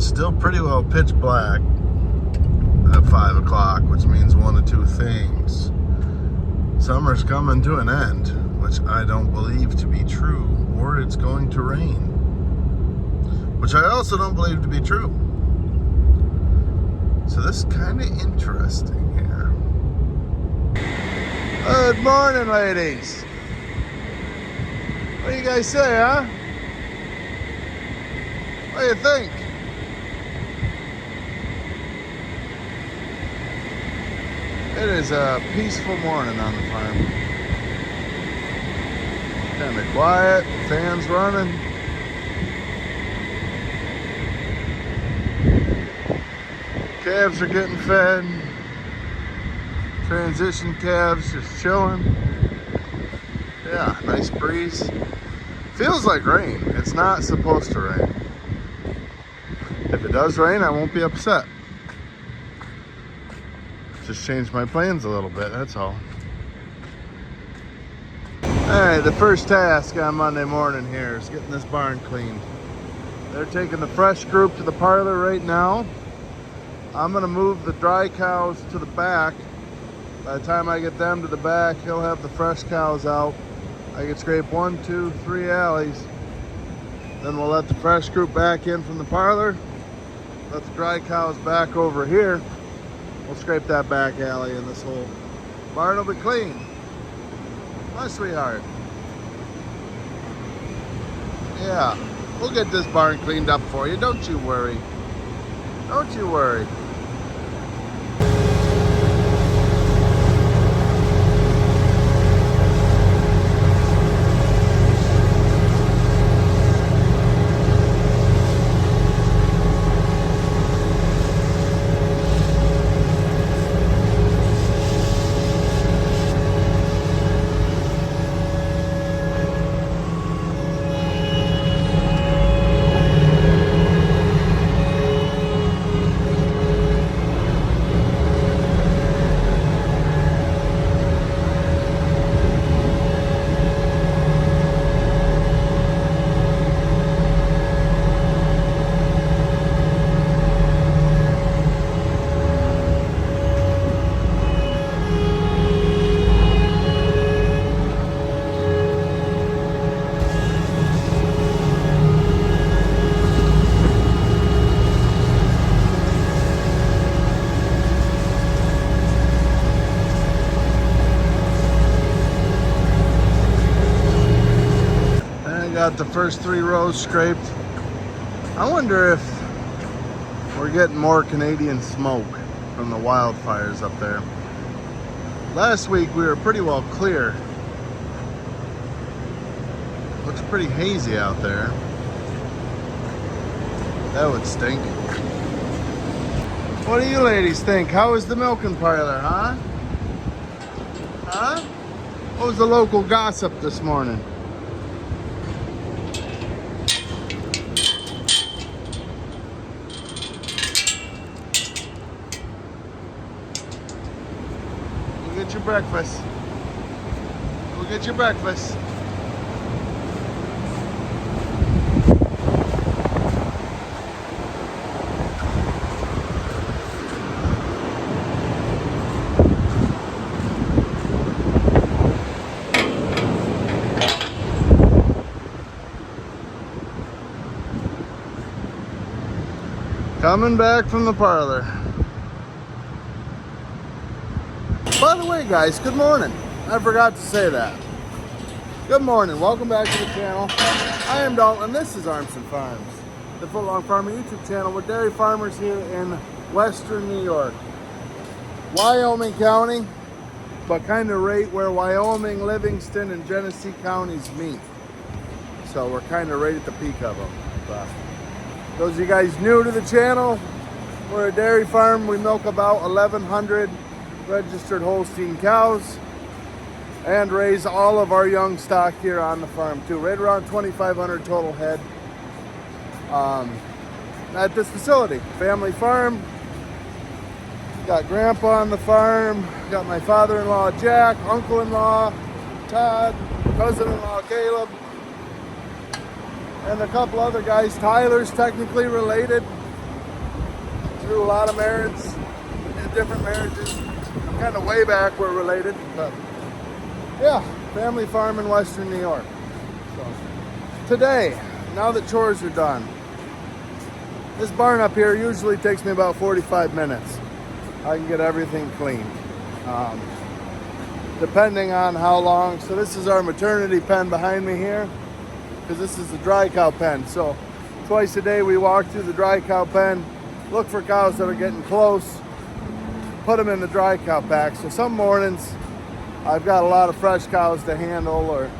It's still pretty well pitch black at 5 o'clock, which means one of two things. Summer's coming to an end, which I don't believe to be true, or it's going to rain, which I also don't believe to be true. So this is kind of interesting here. Good morning, ladies. What do you guys say, huh? What do you think? It is a peaceful morning on the farm. Kind of quiet, fans running. Calves are getting fed. Transition calves just chilling. Yeah, nice breeze. Feels like rain. It's not supposed to rain. If it does rain, I won't be upset. Just changed my plans a little bit, that's all. Alright, the first task on Monday morning here is getting this barn cleaned. They're taking the fresh group to the parlor right now. I'm gonna move the dry cows to the back. By the time I get them to the back, he'll have the fresh cows out. I can scrape 1, 2, 3 alleys. Then we'll let the fresh group back in from the parlor. Let the dry cows back over here. We'll scrape that back alley and this whole barn will be clean. My sweetheart. Yeah, we'll get this barn cleaned up for you. Don't you worry. Don't you worry. Got the first 3 rows scraped. I wonder if we're getting more Canadian smoke from the wildfires up there. Last week we were pretty well clear. Looks pretty hazy out there. That would stink. What do you ladies think? How was the milking parlor, huh? Huh? What was the local gossip this morning? Get your breakfast. Go get your breakfast. Coming back from the parlor. By the way, guys, good morning. I forgot to say that. Good morning. Welcome back to the channel. I am Dalton, and this is Armstrong Farms, the footlong farming YouTube channel. We're dairy farmers here in Western New York, Wyoming County, but kind of right where Wyoming, Livingston, and Genesee counties meet. So we're kind of right at the peak of them. But those of you guys new to the channel, we're a dairy farm. We milk about 1,100 registered Holstein cows and raise all of our young stock here on the farm too. Right around 2,500 total head at this facility. Family farm. Got grandpa on the farm. Got my father-in-law Jack, uncle-in-law Todd, cousin-in-law Caleb, and a couple other guys. Tyler's technically related. through a lot of marriages, different marriages. Kind of way back we're related, but yeah, family farm in Western New York. So today, now that chores are done, this barn up here usually takes me about 45 minutes. I can get everything cleaned. Depending on how long. So this is our maternity pen behind me here, because this is the dry cow pen. So twice a day we walk through the dry cow pen, look for cows that are getting close, put them in the dry cow pack. So some mornings I've got a lot of fresh cows to handle, or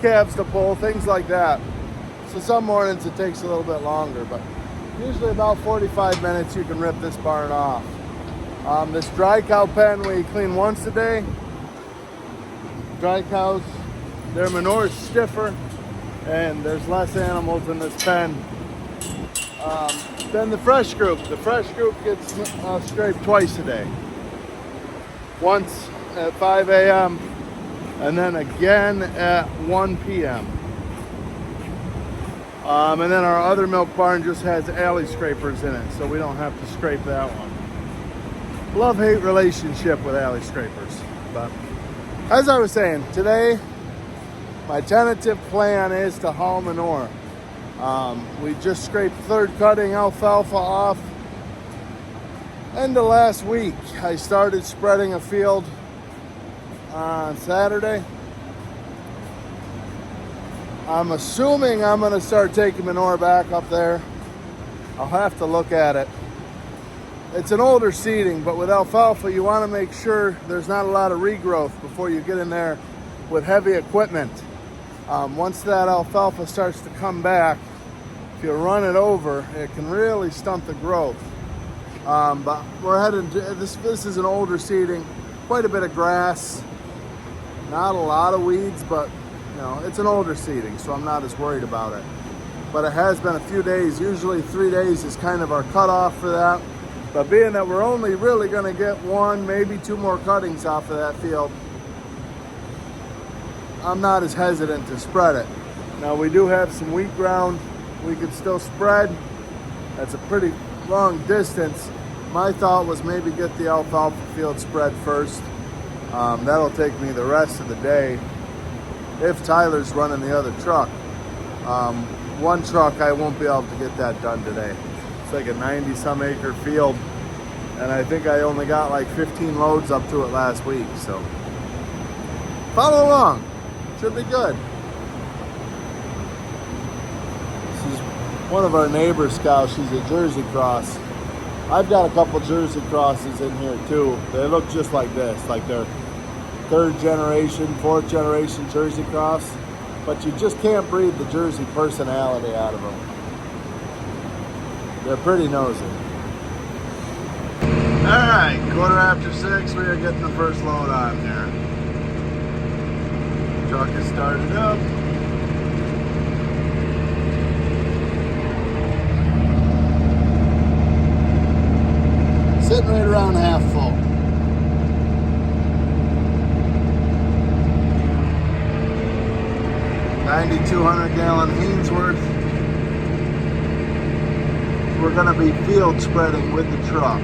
calves to pull, things like that. So some mornings it takes a little bit longer, but usually about 45 minutes you can rip this barn off. This dry cow pen we clean once a day. Dry cows, their manure is stiffer and there's less animals in this pen than the fresh group. The fresh group gets scraped twice a day. Once at 5 a.m. and then again at 1 p.m. And then our other milk barn just has alley scrapers in it, so we don't have to scrape that one. Love-hate relationship with alley scrapers. But as I was saying, today my tentative plan is to haul manure. We just scraped third cutting alfalfa off. End of last week, I started spreading a field on Saturday. I'm assuming I'm going to start taking manure back up there. I'll have to look at it. It's an older seeding, but with alfalfa, you want to make sure there's not a lot of regrowth before you get in there with heavy equipment. Once that alfalfa starts to come back, if you run it over, it can really stunt the growth. But we're heading to, this is an older seeding, quite a bit of grass, not a lot of weeds, but you know, it's an older seeding, so I'm not as worried about it. But it has been a few days, usually 3 days is kind of our cutoff for that. But being that we're only really gonna get 1, maybe 2 more cuttings off of that field, I'm not as hesitant to spread it. Now we do have some wheat ground we could still spread. That's a pretty long distance. My thought was maybe get the alfalfa field spread first. That'll take me the rest of the day if Tyler's running the other truck. One truck I won't be able to get that done today. It's like a 90-some acre field, and I think I only got like 15 loads up to it last week, so follow along. Should be good. This is one of our neighbor's cows. She's a Jersey cross. I've got a couple Jersey crosses in here too. They look just like this, like they're 3rd generation, 4th generation Jersey cross, but you just can't breed the Jersey personality out of them. They're pretty nosy. All right, 6:15, we are getting the first load on here. Truck is started up. Sitting right around half full. $9,200-gallon Hainsworth. We're going to be field spreading with the truck.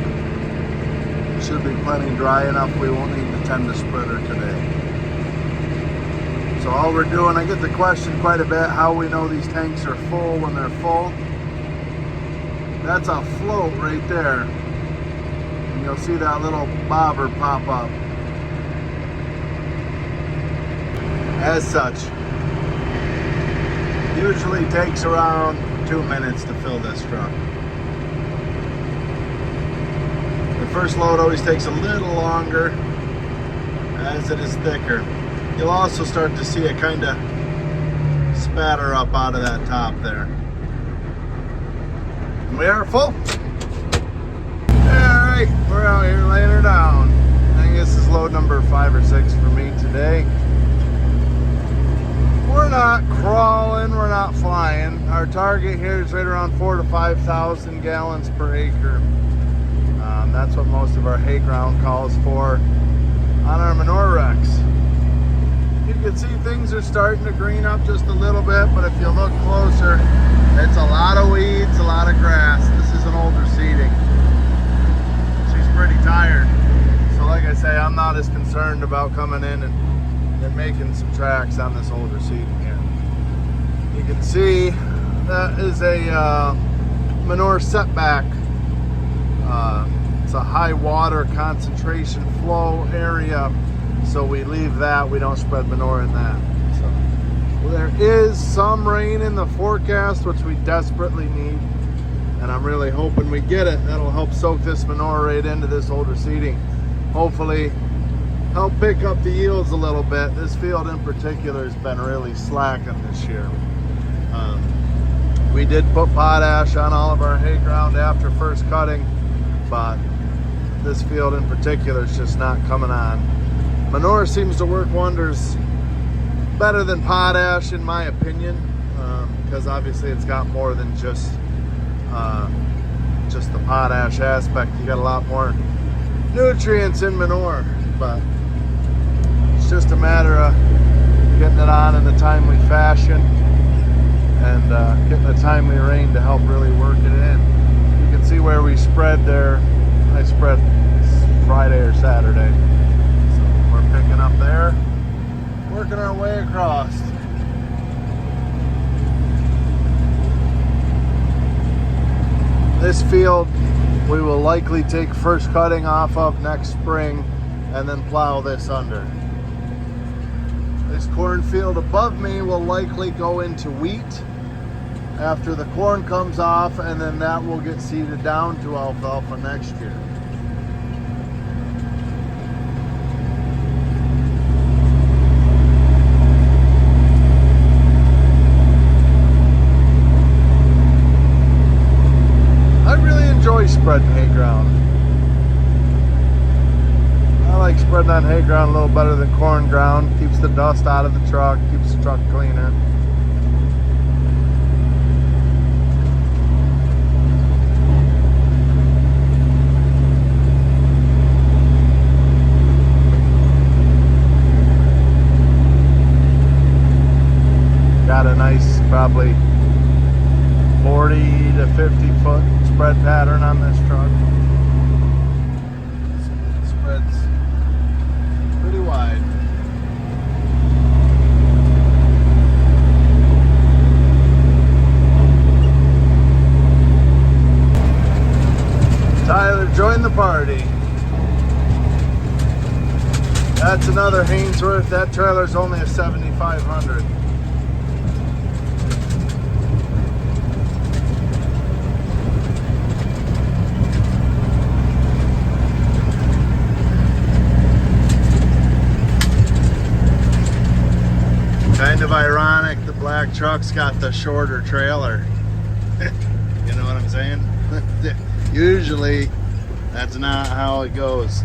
Should be plenty dry enough. We won't need the tender spreader today. So all we're doing, I get the question quite a bit, how we know these tanks are full when they're full. That's a float right there. And you'll see that little bobber pop up. As such, usually takes around 2 minutes to fill this truck. The first load always takes a little longer as it is thicker. You'll also start to see it kind of spatter up out of that top there. We are full. Alright, we're out here laying her down. I think this is load number 5 or 6 for me today. We're not crawling, we're not flying. Our target here is right around 4,000 to 5,000 gallons per acre. That's what most of our hay ground calls for on our manure wrecks. You can see things are starting to green up just a little bit, but if you look closer, it's a lot of weeds, a lot of grass. This is an older seeding. concerned about coming in and making some tracks on this older seeding here. You can see that is a manure setback. It's a high water concentration flow area, so we leave that. We don't spread manure in that. So there is some rain in the forecast, which we desperately need, and I'm really hoping we get it. That'll help soak this manure right into this older seeding. Hopefully help pick up the yields a little bit. This field in particular has been really slacking this year. We did put potash on all of our hay ground after first cutting, but this field in particular is just not coming on. Manure seems to work wonders better than potash in my opinion, because obviously it's got more than just the potash aspect. You got a lot more nutrients in manure, but it's just a matter of getting it on in a timely fashion and getting a timely rain to help really work it in. You can see where we spread there. I spread Friday or Saturday. So we're picking up there, working our way across. This field we will likely take first cutting off of next spring and then plow this under. This cornfield above me will likely go into wheat after the corn comes off, and then that will get seeded down to alfalfa next year. I really enjoy spreading hay ground. I like spreading on hay ground a little better than corn ground. Keeps the dust out of the truck, keeps the truck cleaner. Got a nice, probably 40 to 50 foot spread pattern on this truck. It spreads pretty wide. Tyler, join the party. That's another Hainsworth. That trailer's only a 7,500. Kind of ironic, the black truck's got the shorter trailer. You know what I'm saying? Usually, that's not how it goes.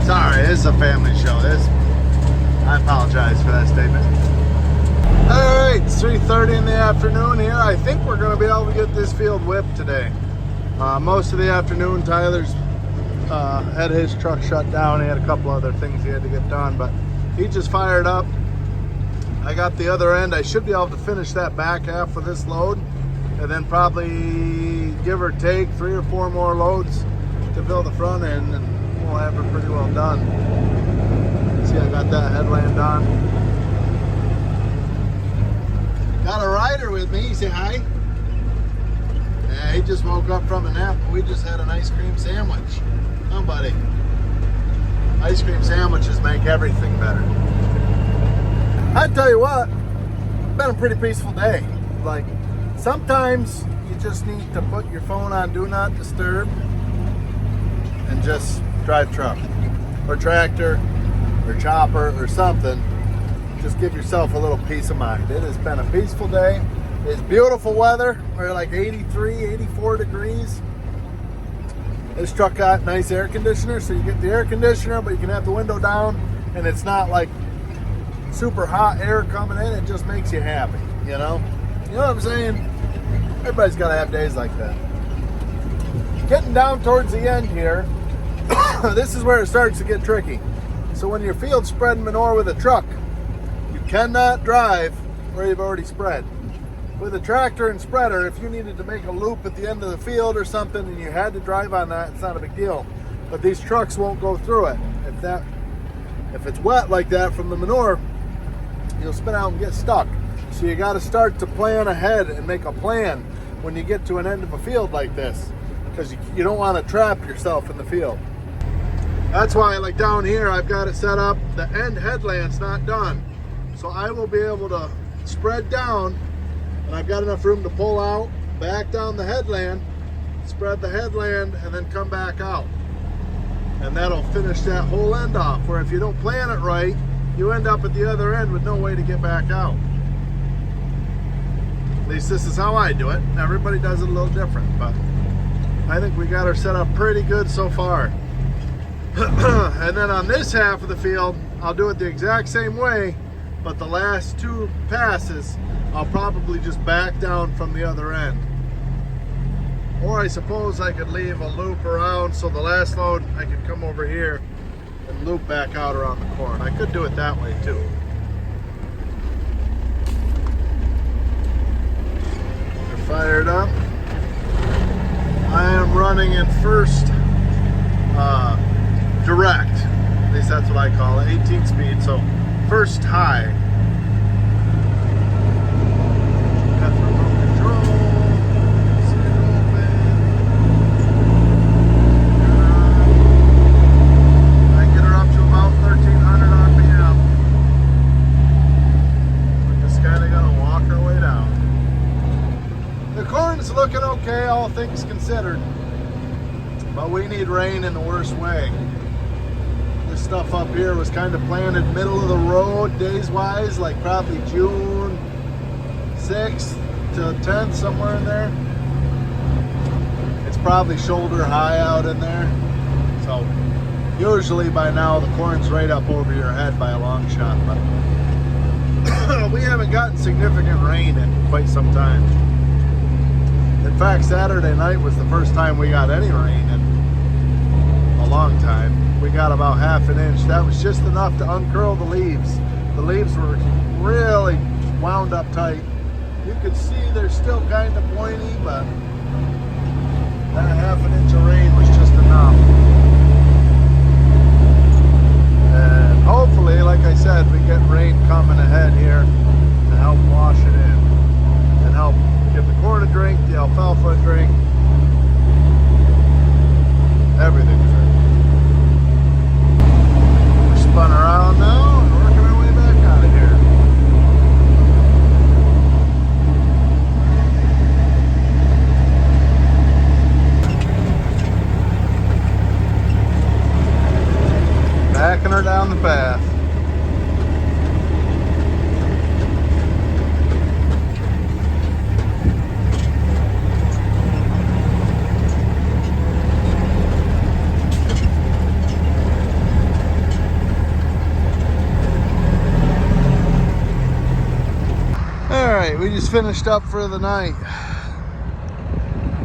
Sorry, this is a family show. I apologize for that statement. Alright, it's 3:30 in the afternoon here. I think we're going to be able to get this field whipped today. Most of the afternoon, Tyler's had his truck shut down. He had a couple other things he had to get done, but he just fired up. I got the other end. I should be able to finish that back half of this load, and then probably give or take 3 or 4 more loads to fill the front end, and we'll have it pretty well done. See, I got that headland on. Got a rider with me. Say hi. Yeah, he just woke up from a nap. We just had an ice cream sandwich. Oh, buddy. Ice cream sandwiches make everything better. I tell you what, it's been a pretty peaceful day. Like, sometimes you just need to put your phone on Do Not Disturb and just drive truck or tractor or chopper or something. Just give yourself a little peace of mind. It has been a peaceful day. It's beautiful weather. We're like 83, 84 degrees. This truck got nice air conditioner, so you get the air conditioner, but you can have the window down, and it's not like super hot air coming in. It just makes you happy, you know? You know what I'm saying? Everybody's got to have days like that. Getting down towards the end here, this is where it starts to get tricky. So when your field's spreading manure with a truck, you cannot drive where you've already spread. With a tractor and spreader, if you needed to make a loop at the end of the field or something and you had to drive on that, it's not a big deal. but these trucks won't go through it. If it's wet like that from the manure, you'll spin out and get stuck. So you got to start to plan ahead and make a plan when you get to an end of a field like this, because you don't want to trap yourself in the field. That's why, like down here, I've got it set up, the end headland's not done. So I will be able to spread down, and I've got enough room to pull out, back down the headland, spread the headland, and then come back out. And that'll finish that whole end off, where if you don't plan it right, you end up at the other end with no way to get back out. At least this is how I do it. Everybody does it a little different, but I think we got her set up pretty good so far. And then on this half of the field, I'll do it the exact same way, but the last 2 passes, I'll probably just back down from the other end. Or I suppose I could leave a loop around, so the last load I could come over here and loop back out around the corn. I could do it that way too. They're fired up. I am running in first direct. At least that's what I call it. 18 speed, so first high. Got the remote control. Looking okay, all things considered, but we need rain in the worst way. This stuff up here was kind of planted middle of the road days wise, like probably June 6th to 10th, somewhere in there. It's probably shoulder high out in there, so usually by now the corn's right up over your head by a long shot, but we haven't gotten significant rain in quite some time. In fact, Saturday night was the first time we got any rain in a long time. We got about ½ an inch. That was just enough to uncurl the leaves. The leaves were really wound up tight. You could see they're still kind of pointy, but that ½ an inch of rain was just enough. And hopefully, like I said, we get rain coming ahead here to help wash it in and help give the corn a drink, the alfalfa a drink, everything a drink. We're spun around now and working our way back out of here. Backing her down the path. We just finished up for the night.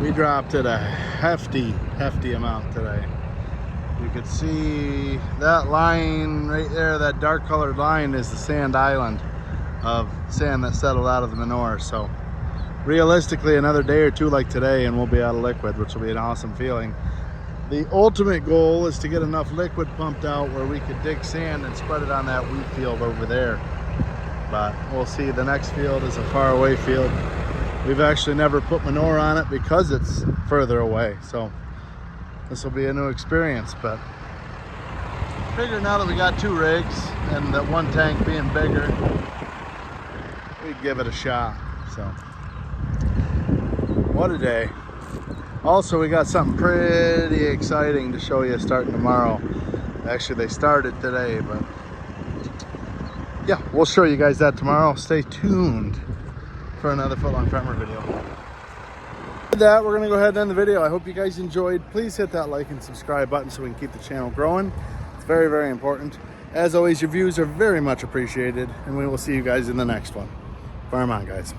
We dropped it a hefty amount today. You could see that line right there, that dark colored line is the sand island of sand that settled out of the manure. So realistically, another day or two like today and we'll be out of liquid, which will be an awesome feeling. The ultimate goal is to get enough liquid pumped out where we could dig sand and spread it on that wheat field over there. But we'll see. The next field is a far away field. We've actually never put manure on it because it's further away. So this will be a new experience, but I figure now that we got 2 rigs and that one tank being bigger, we'd give it a shot. So what a day. Also, we got something pretty exciting to show you starting tomorrow. Actually, they started today, but yeah, we'll show you guys that tomorrow. Stay tuned for another Footlong Farmer video. With that, we're gonna go ahead and end the video. I hope you guys enjoyed. Please hit that like and subscribe button so we can keep the channel growing. It's very, very important. As always, your views are very much appreciated, and we will see you guys in the next one. Farm on, guys.